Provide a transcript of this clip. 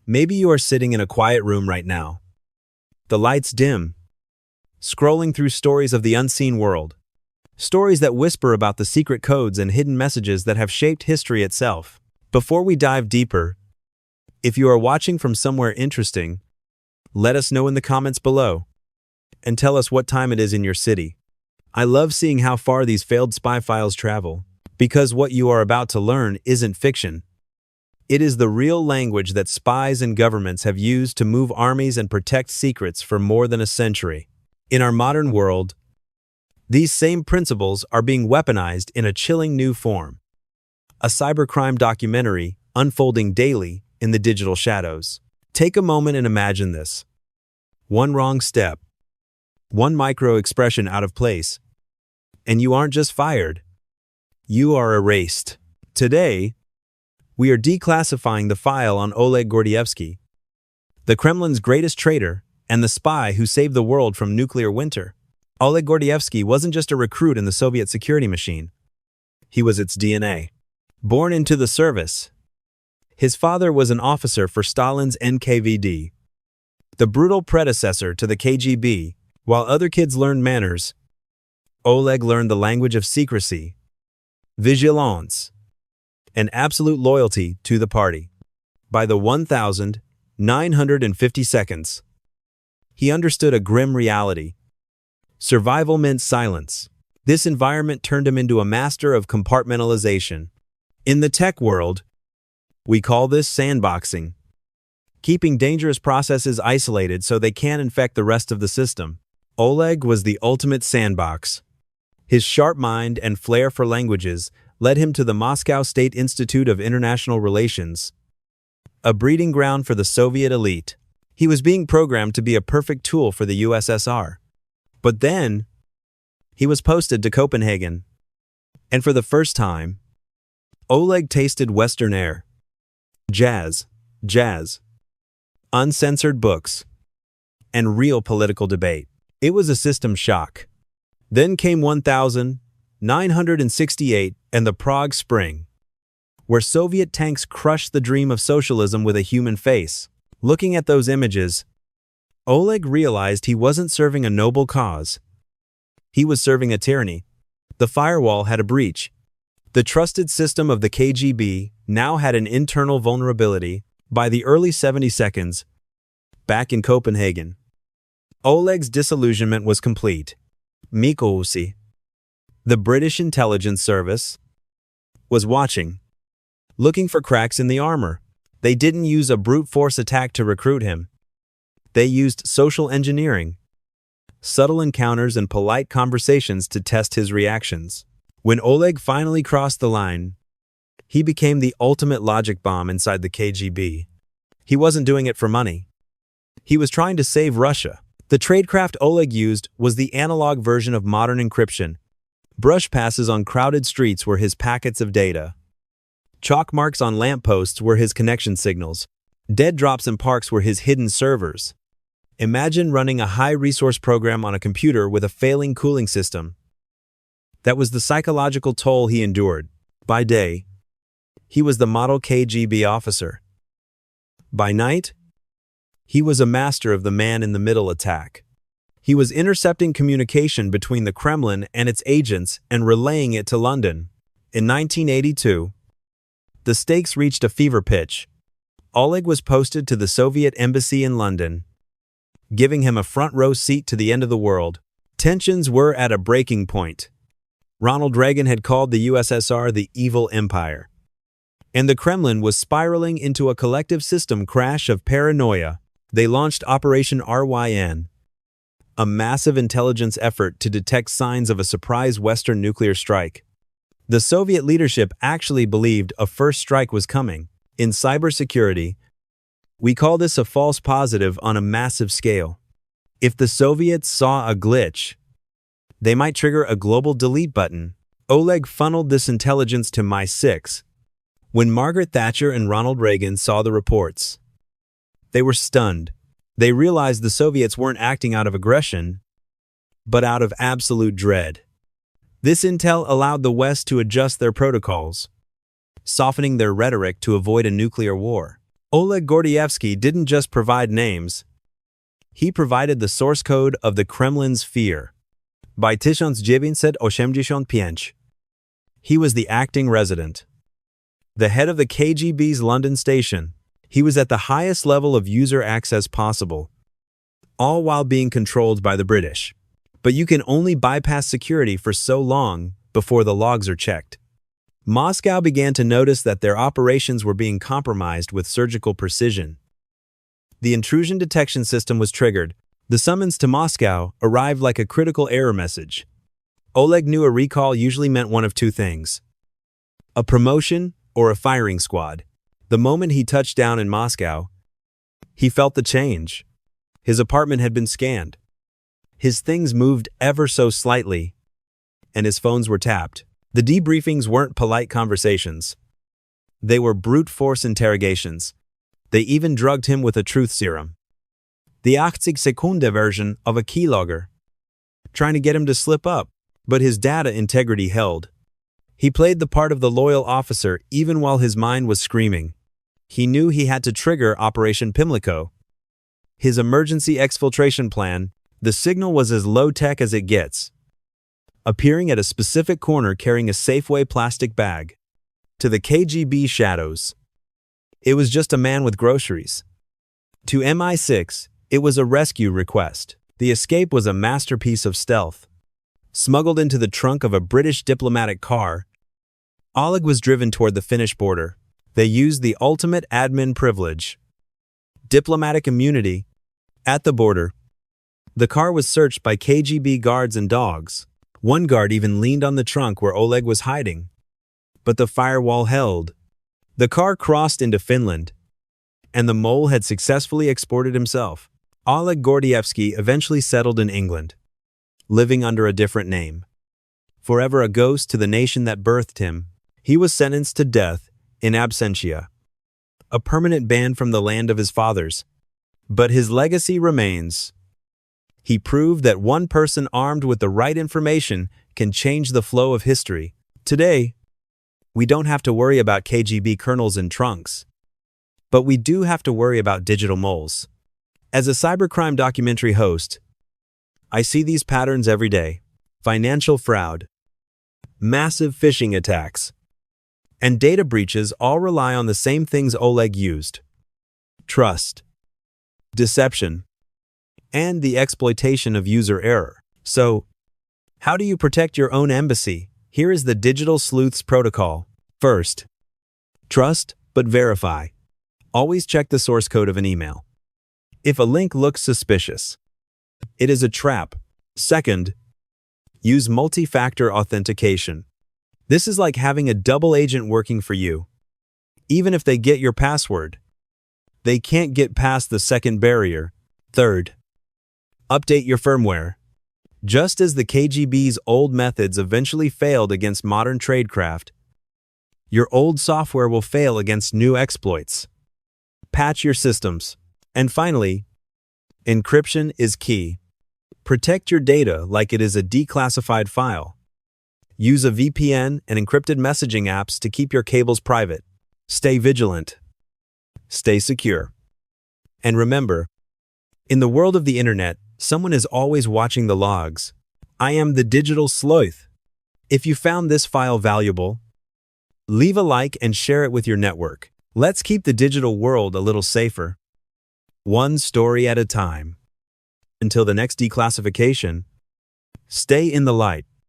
Maybe you are sitting in a quiet room right now. The lights dim, scrolling through stories of the unseen world. Stories that whisper about the secret codes and hidden messages that have shaped history itself. Before we dive deeper, if you are watching from somewhere interesting, let us know in the comments below and tell us what time it is in your city. I love seeing how far these failed spy files travel, because what you are about to learn isn't fiction. It is the real language that spies and governments have used to move armies and protect secrets for more than a century. In our modern world, these same principles are being weaponized in a chilling new form. A cybercrime documentary unfolding daily in the digital shadows. Take a moment and imagine this. One wrong step, one micro-expression out of place, and you aren't just fired, you are erased. Today, we are declassifying the file on Oleg Gordievsky, the Kremlin's greatest traitor and the spy who saved the world from nuclear winter. Oleg Gordievsky wasn't just a recruit in the Soviet security machine. He was its DNA. Born into the service, his father was an officer for Stalin's NKVD, the brutal predecessor to the KGB. While other kids learned manners, Oleg learned the language of secrecy, vigilance, and absolute loyalty to the party. By the 1950 seconds, he understood a grim reality. Survival meant silence. This environment turned him into a master of compartmentalization. In the tech world, we call this sandboxing, keeping dangerous processes isolated so they can't infect the rest of the system. Oleg was the ultimate sandbox. His sharp mind and flair for languages led him to the Moscow State Institute of International Relations, a breeding ground for the Soviet elite. He was being programmed to be a perfect tool for the USSR. But then, he was posted to Copenhagen. And for the first time, Oleg tasted Western air. Jazz, uncensored books, and real political debate. It was a system shock. Then came 1968 and the Prague Spring, where Soviet tanks crushed the dream of socialism with a human face. Looking at those images, Oleg realized he wasn't serving a noble cause. He was serving a tyranny. The firewall had a breach. The trusted system of the KGB now had an internal vulnerability. By the early 70 seconds, back in Copenhagen, Oleg's disillusionment was complete. Mikosi, the British intelligence service, was watching, looking for cracks in the armor. They didn't use a brute force attack to recruit him. They used social engineering, subtle encounters and polite conversations to test his reactions. When Oleg finally crossed the line, he became the ultimate logic bomb inside the KGB. He wasn't doing it for money. He was trying to save Russia. The tradecraft Oleg used was the analog version of modern encryption. Brush passes on crowded streets were his packets of data. Chalk marks on lampposts were his connection signals. Dead drops in parks were his hidden servers. Imagine running a high-resource program on a computer with a failing cooling system. That was the psychological toll he endured. By day, he was the model KGB officer. By night, he was a master of the man-in-the-middle attack. He was intercepting communication between the Kremlin and its agents and relaying it to London. In 1982, the stakes reached a fever pitch. Oleg was posted to the Soviet embassy in London, giving him a front-row seat to the end of the world. Tensions were at a breaking point. Ronald Reagan had called the USSR the evil empire, and the Kremlin was spiraling into a collective system crash of paranoia. They launched Operation RYN, a massive intelligence effort to detect signs of a surprise Western nuclear strike. The Soviet leadership actually believed a first strike was coming. In cybersecurity, we call this a false positive on a massive scale. If the Soviets saw a glitch, they might trigger a global delete button. Oleg funneled this intelligence to MI6. When Margaret Thatcher and Ronald Reagan saw the reports, they were stunned. They realized the Soviets weren't acting out of aggression, but out of absolute dread. This intel allowed the West to adjust their protocols, softening their rhetoric to avoid a nuclear war. Oleg Gordievsky didn't just provide names, he provided the source code of the Kremlin's fear. By 1985, he was the acting resident, the head of the KGB's London station. He was at the highest level of user access possible, all while being controlled by the British. But you can only bypass security for so long before the logs are checked. Moscow began to notice that their operations were being compromised with surgical precision. The intrusion detection system was triggered. The summons to Moscow arrived like a critical error message. Oleg knew a recall usually meant one of two things: a promotion or a firing squad. The moment he touched down in Moscow, he felt the change. His apartment had been scanned. His things moved ever so slightly, and his phones were tapped. The debriefings weren't polite conversations. They were brute force interrogations. They even drugged him with a truth serum, the 80-Sekunde version of a keylogger, trying to get him to slip up. But his data integrity held. He played the part of the loyal officer even while his mind was screaming. He knew he had to trigger Operation Pimlico, his emergency exfiltration plan. The signal was as low-tech as it gets, appearing at a specific corner carrying a Safeway plastic bag. To the KGB shadows, it was just a man with groceries. To MI6, it was a rescue request. The escape was a masterpiece of stealth. Smuggled into the trunk of a British diplomatic car, Oleg was driven toward the Finnish border. They used the ultimate admin privilege, diplomatic immunity. At the border, the car was searched by KGB guards and dogs. One guard even leaned on the trunk where Oleg was hiding. But the firewall held. The car crossed into Finland, and the mole had successfully exported himself. Oleg Gordievsky eventually settled in England, living under a different name. Forever a ghost to the nation that birthed him, he was sentenced to death in absentia, a permanent ban from the land of his fathers. But his legacy remains. He proved that one person armed with the right information can change the flow of history. Today, we don't have to worry about KGB colonels in trunks, but we do have to worry about digital moles. As a cybercrime documentary host, I see these patterns every day: financial fraud, massive phishing attacks, and data breaches all rely on the same things Oleg used: trust, deception, and the exploitation of user error. So, how do you protect your own embassy? Here is the Digital Sleuth's protocol. First, trust but verify. Always check the source code of an email. If a link looks suspicious, it is a trap. Second, use multi-factor authentication. This is like having a double agent working for you. Even if they get your password, they can't get past the second barrier. Third, update your firmware. Just as the KGB's old methods eventually failed against modern tradecraft, your old software will fail against new exploits. Patch your systems. And finally, encryption is key. Protect your data like it is a declassified file. Use a VPN and encrypted messaging apps to keep your cables private. Stay vigilant. Stay secure. And remember, in the world of the internet, someone is always watching the logs. I am the Digital Sleuth. If you found this file valuable, leave a like and share it with your network. Let's keep the digital world a little safer, one story at a time. Until the next declassification, stay in the light.